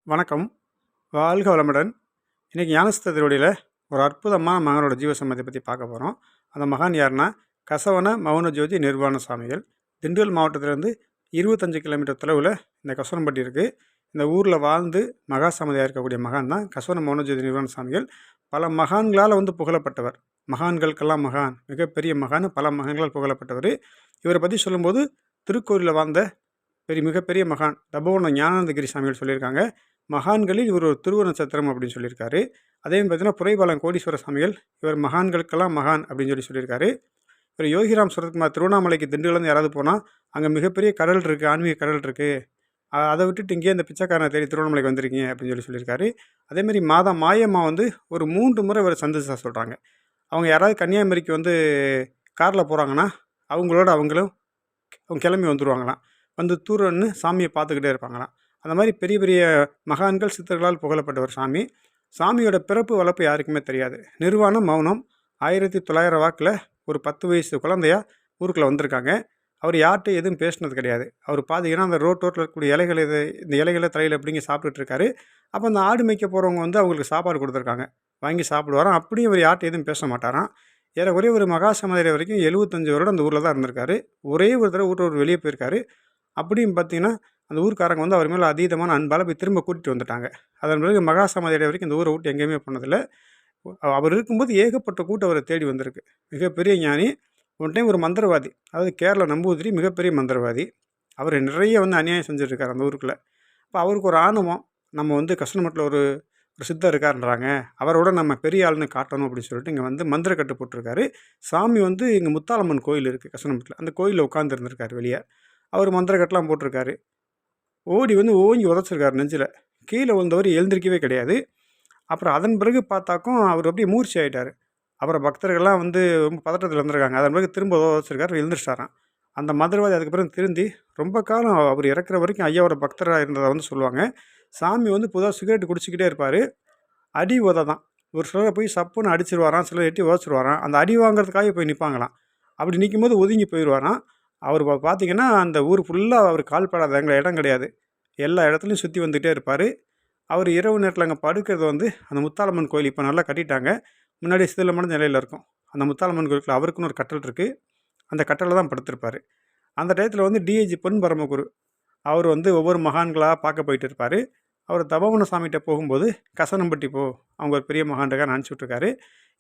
வணக்கம். வாழ்க வளமுடன். இன்றைக்கி ஞானஸ்தத்திரோடையில் ஒரு அற்புதமான மகனோட ஜீவசம்மதியை பற்றி பார்க்க போகிறோம். அந்த மகான் யாருன்னா கசவன மௌனஜோதி நிர்வாண சுவாமிகள். திண்டுக்கல் மாவட்டத்திலேருந்து 25 கிலோமீட்டர் தொலைவில் இந்த கசவனம்பட்டி இருக்குது. இந்த ஊரில் வாழ்ந்து மகா சமாதியாக இருக்கக்கூடிய மகான் தான் கசவன மௌனஜோதி நிர்வாண சுவாமிகள். பல மகான்களால் புகழப்பட்டவர். மகான்களுக்கெல்லாம் மகான், மிகப்பெரிய மகான், பல மகான்களால் புகழப்பட்டவர். இவரை பற்றி சொல்லும்போது திருக்கோயிலில் வாழ்ந்த மிகப்பெரிய மகான் தபோவன ஞானானந்தகிரி சாமிகள் சொல்லியிருக்காங்க. மகான்களில் இவர் ஒரு துருவ நட்சத்திரம் அப்படின்னு சொல்லியிருக்காரு. அதே மாதிரி பார்த்தீங்கன்னா புரைபாலம் கோடீஸ்வர சாமிகள் இவர் மகான்களுக்கெல்லாம் மகான் அப்படின்னு சொல்லியிருக்காரு. இவர் யோகிராம் சுரத்குமார் திருவண்ணாமலைக்கு திண்டுக்கல்லேருந்து யாராவது போனால் அங்கே மிகப்பெரிய கடல் இருக்குது, ஆன்மீக கடல் இருக்குது, அதை விட்டுட்டு இங்கேயே இந்த பிச்சைக்காரனை தேடி திருவண்ணாமலைக்கு வந்திருக்கீங்க அப்படின்னு சொல்லியிருக்காரு. அதேமாதிரி மாயம்மா ஒரு 3 முறை இவர் சந்திச்சா சொல்கிறாங்க. அவங்க யாராவது கன்னியாகுமரிக்கு காரில் போகிறாங்கன்னா அவங்களும் அவங்க கிளம்பி வந்துடுவாங்களாம். தூரன்னு சாமியை பார்த்துக்கிட்டே இருப்பாங்களாம். அந்த மாதிரி பெரிய பெரிய மகான்கள் சித்தர்களால் புகழப்பட்டவர் சாமி. சாமியோட பிறப்பு வளர்ப்பு யாருக்குமே தெரியாது. நிர்வாணம் மௌனம் 1900 வாக்கில் ஒரு 10 வயசு குழந்தையா ஊருக்குள்ளே வந்திருக்காங்க. அவர் யார்கிட்ட எதுவும் பேசினது கிடையாது. அவர் பார்த்தீங்கன்னா அந்த ரோட்டில் இருக்கக்கூடிய இந்த இலைகளை தலையில் எப்படிங்க சாப்பிட்டுருக்காரு. அப்போ அந்த ஆடு மேய்க்க போகிறவங்க அவங்களுக்கு சாப்பாடு கொடுத்துருக்காங்க, வாங்கி சாப்பிடுவாராம். அப்படியும் இவர் யார்கிட்ட எதுவும் பேச மாட்டாராம். ஏறக்குறைய ஒரு மகா சமாதி வரைக்கும் 75 வருடம் அந்த ஊரில் தான் இருந்திருக்காரு. ஒரே ஒரு தடவை ஊர் வெளியே போயிருக்காரு. அப்படியும் பார்த்தீங்கன்னா அந்த ஊர்க்காரங்க அவர் மேலே அதீதமான அன்பால் போய் திரும்ப கூட்டிகிட்டு வந்துட்டாங்க. அதன் பிறகு மகா சமாதி வரைக்கும் இந்த ஊரை விட்டு எங்கேயுமே போனதில்லை. அவர் இருக்கும்போது ஏகப்பட்ட கூட்டம் அவரை தேடி வந்திருக்கு. மிகப்பெரிய ஞானி. ஒன் டைம் ஒரு மந்திரவாதி, அதாவது கேரளா நம்பூதிரி, மிகப்பெரிய மந்திரவாதி. அவர் நிறைய அநியாயம் செஞ்சுருக்கார் அந்த ஊருக்குள்ளே. இப்போ அவருக்கு ஒரு ஆணவம், நம்ம கஷ்டமட்டில் ஒரு சித்தர் இருக்காருன்றாங்க, அவரோட நம்ம பெரிய ஆளுன்னு காட்டணும் அப்படின்னு சொல்லிட்டு இங்கே மந்திர கட்டு போட்டிருக்காரு. சாமி இங்கே முத்தாலம்மன் கோயில் இருக்குது கஷ்டமட்டில், அந்த கோயிலில் உட்காந்துருந்துருக்காரு வெளியே. அவர் மந்திர கட்டெலாம் போட்டிருக்காரு. ஓடி ஓங்கி உதச்சிருக்காரு நெஞ்சில். கீழே விழுந்தவர் எழுந்திருக்கவே கிடையாது. அப்புறம் அதன் பிறகு பார்த்தாக்கும் அவர் அப்படியே மூர்ச்சி ஆகிட்டார். அப்புறம் பக்தர்கள்லாம் ரொம்ப பதட்டத்தில் இருந்திருக்காங்க. அதன் பிறகு திரும்ப உதச்சிருக்காரு, எழுந்திரிச்சிட்டாரான். அந்த மந்திரவாதி அதுக்கப்புறம் திருந்தி ரொம்ப காலம் அவர் இறக்குற வரைக்கும் ஐயாவோட பக்தராக இருந்ததை சொல்லுவாங்க. சாமி புதுசாக சிகரெட் குடிச்சிக்கிட்டே இருப்பார். அடி உதை தான். ஒரு சிலரை போய் சப்புன்னு அடிச்சிருவாராம், சிலர் எட்டி உதச்சிருவாராம். அந்த அடி வாங்குறதுக்காக போய் நிற்பாங்களாம். அப்படி நிற்கும்போது ஒதுங்கி போயிடுவாராம். அவர் பார்த்திங்கன்னா அந்த ஊர் ஃபுல்லாக அவர் கால் படாத இடம் கிடையாது. எல்லா இடத்துலையும் சுற்றி வந்துகிட்டே இருப்பார். அவர் இரவு நேரத்தில் அங்கே படுக்கிறது அந்த முத்தாலம்மன் கோயில் இப்போ நல்லா கட்டிட்டாங்க. முன்னாடி சிதிலமான நிலையில் இருக்கும். அந்த முத்தாலம்மன் கோயிலுக்குள்ள அவருக்குன்னு ஒரு கட்டல் இருக்குது. அந்த கட்டலில் தான் படுத்திருப்பார். அந்த டயத்தில் டிஐஜி பொன் பரமகுரு அவர் ஒவ்வொரு மகான்களாக பார்க்க போயிட்டு இருப்பார். அவர் தபோவன சாமிகிட்ட போகும்போது கசனம்பட்டி அவங்க ஒரு பெரிய மகான்காக நினச்சி விட்ருக்காரு.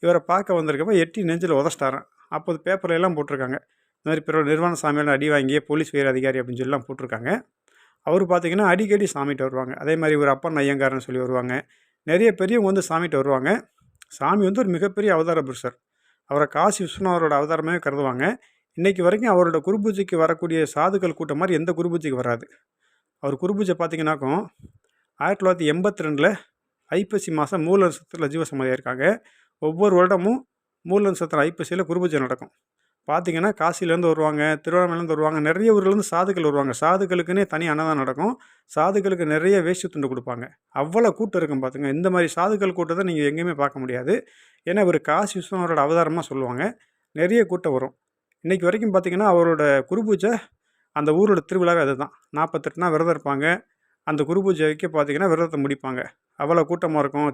இவரை பார்க்க வந்திருக்கப்போ எட்டி நெஞ்சில் உதச்சிட்டாரான். அப்போது பேப்பரில் எல்லாம் போட்டிருக்காங்க, இந்த மாதிரி பிற நிர்வாண சாமியெல்லாம் அடி வாங்கிய போலீஸ் உயர் அதிகாரி அப்படின்னு சொல்லலாம் போட்டிருக்காங்க. அவர் பார்த்திங்கன்னா அடிக்கடி சாமிகிட்ட வருவாங்க. அதே மாதிரி ஒரு அப்பன் ஐயங்காரன்னு சொல்லி வருவாங்க. நிறைய பெரியவங்க சாமிகிட்ட வருவாங்க. சாமி ஒரு மிகப்பெரிய அவதார புருஷர். அவரை காசி விஸ்வநாதரோட அவதாரமே கருதுவாங்க. இன்றைக்கி வரைக்கும் அவரோட குருபூஜைக்கு வரக்கூடிய சாதுக்கள் கூட்டம் மாதிரி எந்த குருபூஜைக்கு வராது. அவர் குருபூஜை பார்த்திங்கனாக்கும் 1982 ஐப்பசி மாதம் மூல நட்சத்திரத்தில் ஜீவசமாதியாக இருக்காங்க. ஒவ்வொரு வருடமும் மூல நட்சத்திரம் ஐப்பசியில் குருபூஜை நடக்கும். பார்த்திங்கன்னா காசிலேருந்து வருவாங்க, திருவண்ணாமலையிலேருந்து வருவாங்க, நிறைய ஊர்லேருந்து சாதுக்கள் வருவாங்க. சாதுக்களுக்குன்னே தனி அன்னதானம் நடக்கும். சாதுக்களுக்கு நிறைய வேஷ்டி துண்டு கொடுப்பாங்க. அவ்வளோ கூட்டம் இருக்கும் பார்த்துங்க. இந்த மாதிரி சாதுக்கள் கூட்டத்தை நீங்கள் எங்கேயுமே பார்க்க முடியாது. ஏன்னா இவர் காசி விஸ்வநாதரோட அவதாரமாக சொல்லுவாங்க. நிறைய கூட்டம் வரும். இன்றைக்கி வரைக்கும் பார்த்திங்கன்னா அவரோட குருபூஜை அந்த ஊரோட திருவிழாவே அதுதான். 48 நாள் விரதம் இருப்பாங்க. அந்த குருபூஜைக்கு பார்த்திங்கன்னா விரதத்தை முடிப்பாங்க. அவ்வளோ கூட்டமாக இருக்கும்.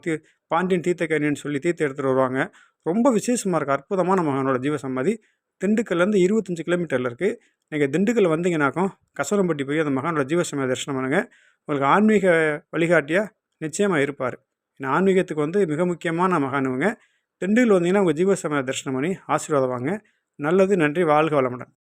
பாண்டியன் தீர்த்தக்கனின்னு சொல்லி தீர்த்தம் எடுத்துகிட்டு வருவாங்க. ரொம்ப விசேஷமாக இருக்குது. அற்புதமான மகனோட ஜீவசமாதி. திண்டுக்கல்லேருந்து 25 கிலோமீட்டரில் இருக்குது. நீங்கள் திண்டுக்கல் வந்தீங்கன்னாக்கும் கசவனம்பட்டி போய் அந்த மகானோட ஜீவசமாதி தரிசனம் பண்ணுங்கள். உங்களுக்கு ஆன்மீக வழிகாட்டியாக நிச்சயமாக இருப்பார். ஏன்னா ஆன்மீகத்துக்கு மிக முக்கியமான மகானுவங்க. திண்டுக்கல் வந்தீங்கன்னா உங்கள் ஜீவசமாதி தரிசனம் பண்ணி ஆசீர்வாதம் வாங்க. நல்லது. நன்றி. வாழ்க வளமுடன்.